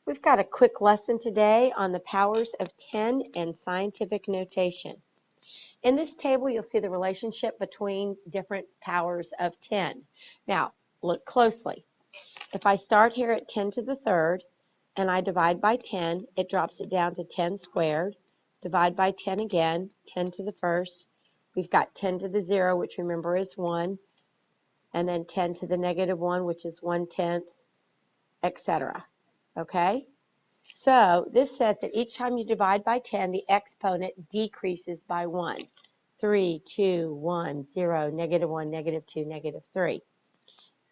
We've got a quick lesson today on the powers of 10 and scientific notation. In this table, you'll see the relationship between different powers of 10. Now, look closely. If I start here at 10 to the third and I divide by 10, it drops it down to 10 squared. Divide by 10 again, 10 to the first. We've got 10 to the 0, which remember is 1, and then 10 to the negative 1, which is 1/10, etc. Okay? So this says that each time you divide by 10, the exponent decreases by 1. 3, 2, 1, 0, negative 1, negative 2, negative 3.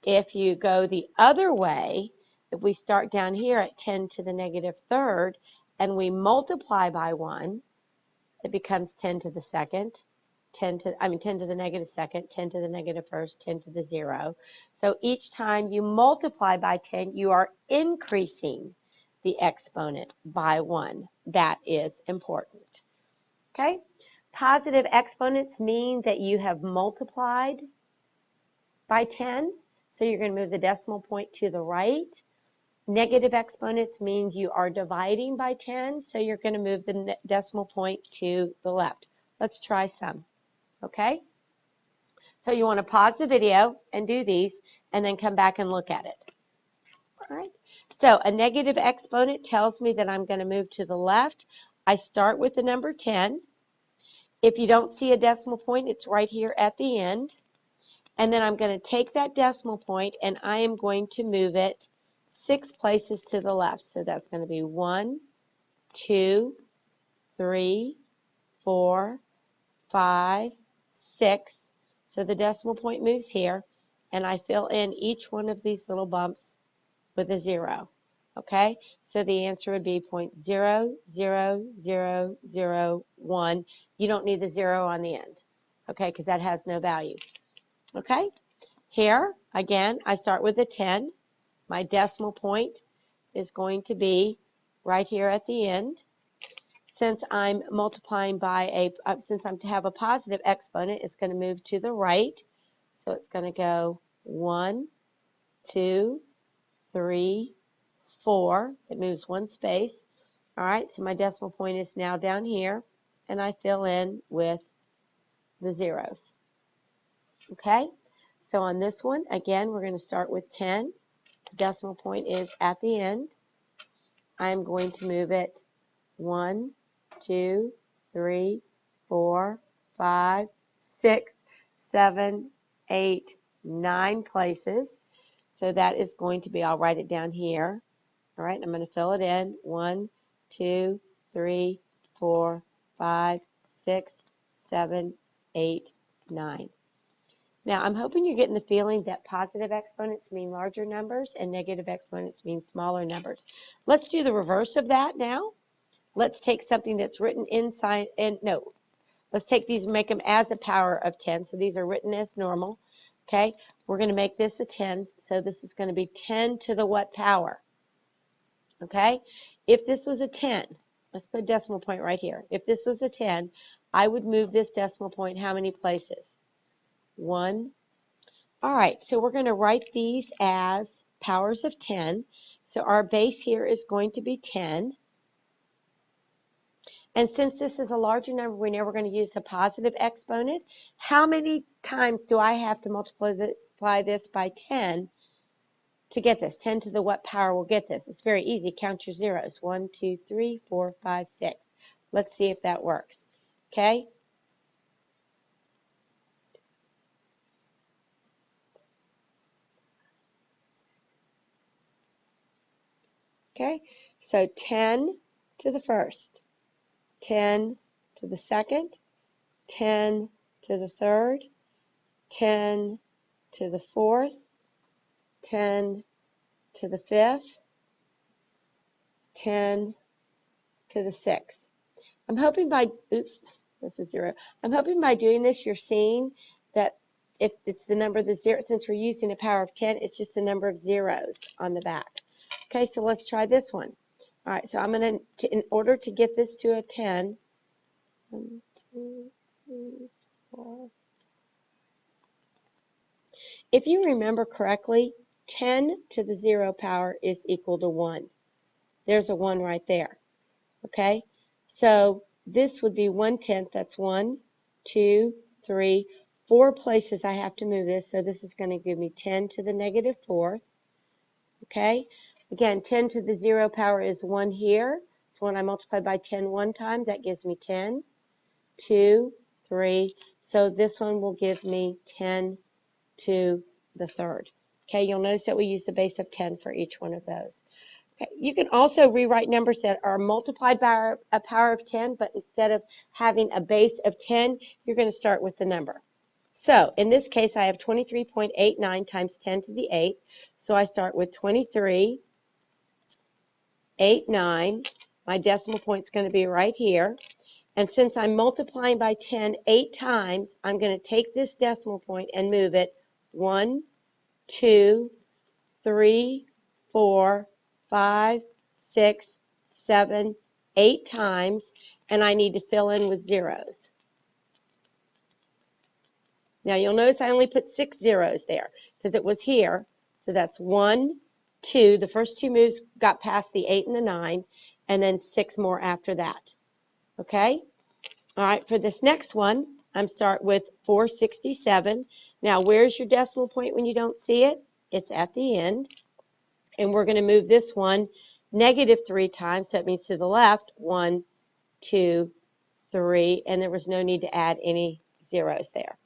If you go the other way, if we start down here at 10 to the negative third and we multiply by 1, it becomes 10 to the second, 10 to the negative second, 10 to the negative first, 10 to the 0. So each time you multiply by 10, you are increasing the exponent by 1. That is important. Okay? Positive exponents mean that you have multiplied by 10, so you're going to move the decimal point to the right. Negative exponents means you are dividing by 10, so you're going to move the decimal point to the left. Let's try some. Okay? So you want to pause the video and do these, and then come back and look at it. All right? So a negative exponent tells me that I'm going to move to the left. I start with the number 10. If you don't see a decimal point, it's right here at the end. And then I'm going to take that decimal point and I am going to move it 6 places to the left. So that's going to be 1, 2, 3, 4, 5, 6. So the decimal point moves here, and I fill in each one of these little bumps with a 0. Okay, so the answer would be 0.00001. You don't need the 0 on the end, okay, because that has no value. Okay, here, again, I start with a 10. My decimal point is going to be right here at the end. Since I'm multiplying by since I have a positive exponent, it's going to move to the right. So it's going to go 1, 2, 3, 4. It moves 1 space. All right, so my decimal point is now down here, and I fill in with the zeros. Okay, so on this one, again, we're going to start with 10. The decimal point is at the end. I'm going to move it 1, 2, 3, 4, 5, 6, 7, 8, 9 places. So that is going to be, I'll write it down here. All right, I'm going to fill it in. 1, 2, 3, 4, 5, 6, 7, 8, 9. Now, I'm hoping you're getting the feeling that positive exponents mean larger numbers and negative exponents mean smaller numbers. Let's do the reverse of that now. Let's take something that's written inside, let's take these and make them as a power of 10. So these are written as normal. Okay, we're going to make this a 10. So this is going to be 10 to the what power? Okay, if this was a 10, let's put a decimal point right here. If this was a 10, I would move this decimal point how many places? 1. All right, so we're going to write these as powers of 10. So our base here is going to be 10. And since this is a larger number, we know we're going to use a positive exponent. How many times do I have to multiply this by 10 to get this? 10 to the what power will get this? It's very easy. Count your zeros. 1, 2, 3, 4, 5, 6. Let's see if that works. Okay? Okay? So 10 to the first, 10 to the second, 10 to the third, 10 to the fourth, 10 to the fifth, 10 to the sixth. I'm hoping by, oops, that's a 0. I'm hoping by doing this you're seeing that if it's the number of the 0, since we're using a power of 10, it's just the number of zeros on the back. Okay, so let's try this one. All right, so I'm going to, in order to get this to a 10, 1, 2, 3, 4. If you remember correctly, 10 to the 0 power is equal to 1. There's a 1 right there. Okay? So this would be 1/10. That's 1, 2, 3, 4 places I have to move this. So this is going to give me 10 to the negative 4th. Okay? Again, 10 to the 0 power is 1 here. So when I multiply by 10 one time, that gives me 10, 2, 3. So this one will give me 10 to the 3rd. Okay, you'll notice that we use the base of 10 for each one of those. Okay, you can also rewrite numbers that are multiplied by a power of 10, but instead of having a base of 10, you're going to start with the number. So in this case, I have 23.89 times 10 to the 8th. So I start with 23.89. My decimal point is going to be right here. And since I'm multiplying by 10 8 times, I'm going to take this decimal point and move it 1, 2, 3, 4, 5, 6, 7, 8 times, and I need to fill in with zeros. Now you'll notice I only put 6 zeros there because it was here. So that's 1, 2. The first 2 moves got past the 8 and the 9, and then 6 more after that. Okay? All right, for this next one, I'm start with 467. Now, where's your decimal point when you don't see it? It's at the end. And we're going to move this one negative 3 times, so it means to the left, 1, 2, 3, and there was no need to add any zeros there.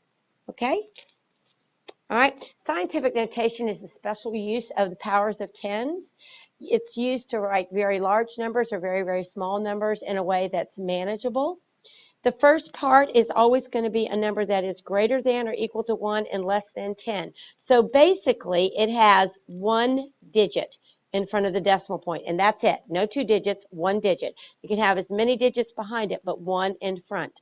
Okay? All right, scientific notation is the special use of the powers of tens. It's used to write very large numbers or very, very small numbers in a way that's manageable. The first part is always going to be a number that is greater than or equal to 1 and less than 10. So basically, it has 1 digit in front of the decimal point, and that's it. No 2 digits, 1 digit. You can have as many digits behind it, but 1 in front.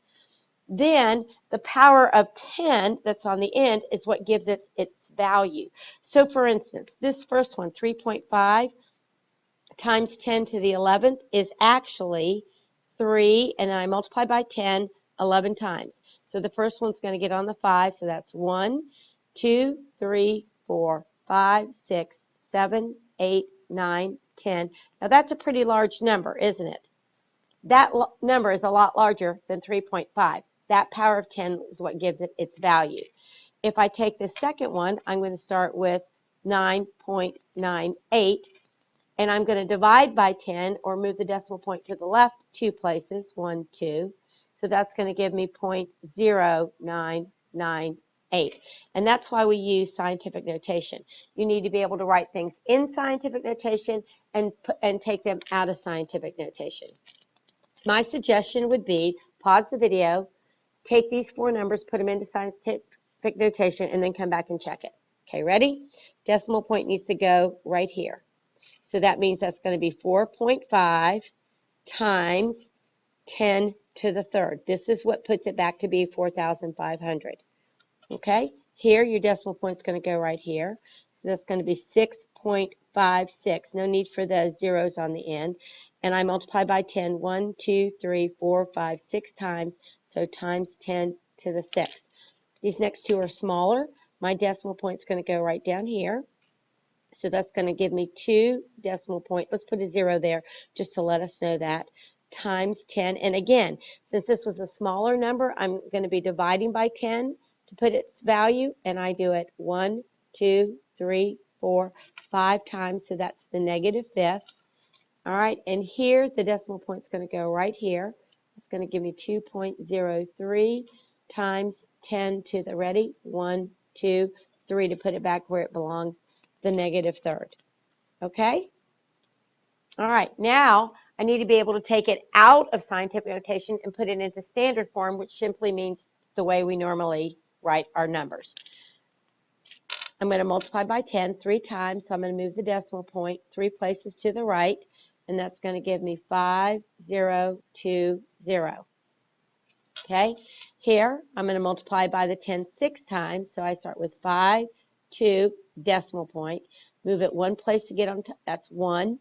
Then the power of 10 that's on the end is what gives it its value. So for instance, this first one, 3.5 times 10 to the 11th is actually 3, and then I multiply by 10 11 times. So the first one's going to get on the 5, so that's 1, 2, 3, 4, 5, 6, 7, 8, 9, 10. Now that's a pretty large number, isn't it? That number is a lot larger than 3.5. That power of 10 is what gives it its value. If I take the second one, I'm going to start with 9.98, and I'm going to divide by 10 or move the decimal point to the left 2 places, 1, 2. So that's going to give me 0.0998. And that's why we use scientific notation. You need to be able to write things in scientific notation and take them out of scientific notation. My suggestion would be pause the video, take these 4 numbers, put them into scientific notation, and then come back and check it. Okay, ready? Decimal point needs to go right here. So that means that's going to be 4.5 times 10 to the 3rd. This is what puts it back to be 4,500. Okay, here your decimal point is going to go right here. So that's going to be 6.56. No need for the zeros on the end. And I multiply by 10, 1, 2, 3, 4, 5, 6 times. So times 10 to the 6th. These next two are smaller. My decimal point is going to go right down here. So that's going to give me 2 decimal point. Let's put a 0 there just to let us know that. Times 10. And again, since this was a smaller number, I'm going to be dividing by 10 to put its value. And I do it 1, 2, 3, 4, 5 times. So that's the negative 5th. All right. And here, the decimal point is going to go right here. It's going to give me 2.03 times 10 to the ready. 1, 2, 3 to put it back where it belongs. The negative 3rd. Okay? All right, now I need to be able to take it out of scientific notation and put it into standard form, which simply means the way we normally write our numbers. I'm going to multiply by 10 3 times, so I'm going to move the decimal point 3 places to the right, and that's going to give me 5020. Okay? Here, I'm going to multiply by the 10 6 times, so I start with 5, 2, decimal point. Move it 1 place to get on top. That's 1,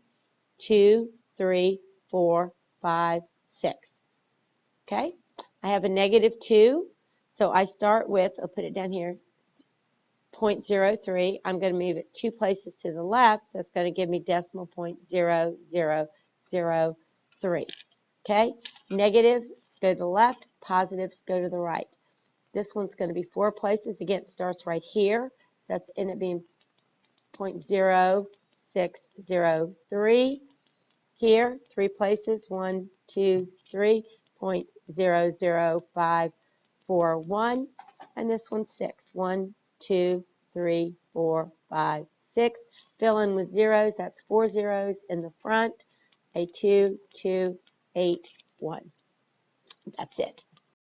2, 3, 4, 5, 6. Okay? I have a negative 2, so I start with, I'll put it down here, 0.03. I'm going to move it 2 places to the left, so it's going to give me decimal point 002. 0, 3. Okay? Negative, go to the left. Positives, go to the right. This one's going to be 4 places. Again, it starts right here. So that's end up being 0.0603. Here, 3 places. 1, 2, 3. 0.00541. And this one's 6. 1, 2, 3, 4, 5, 6. Fill in with zeros. That's 4 zeros in the front. A 2, 2, 8, 1. That's it.